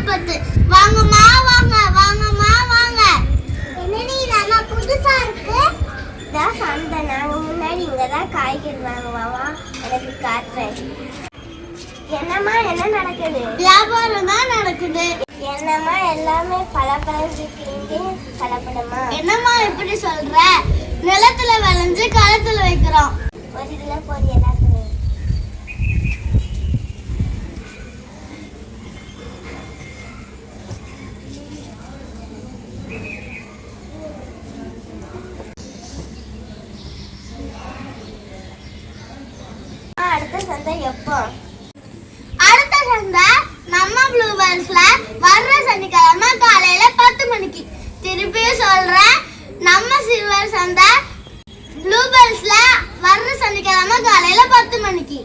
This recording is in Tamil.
10. வாங்கம்மா வாங்க, வாங்கம்மா வாங்க. என்னடி இதெல்லாம் புதுசா இருக்கு? இதான் சந்தை. நாங்க முன்னாடி இங்கதான் காய்கறி வாங்குவாவா, எனக்கு காட்டுறேன். என்னம்மா என்ன நடக்குது? வியாபாரம் தான் நடக்குது. என்னம்மா எல்லாமே பலப்பழம் விற்கிறீங்க, கலப்படமா? என்னம்மா இப்படி சொல்ற? நிலத்துல விளைஞ்சு களத்துல வைக்கிறோம். ஒரு கிலோ போது எல்லாத்துலயும். அடுத்த சந்தை எப்போ? அடுத்த சந்தை நம்ம ப்ளூபெர்ஸ்ல வர்ற சனிக்கிழமை காலையில 10 மணிக்கு. திருப்பியும் சொல்றேன், நம்ம சில்வர் சந்தை ப்ளூபெர்ஸ்ல வர்ற சனிக்கிழமை காலையில 10 மணிக்கு.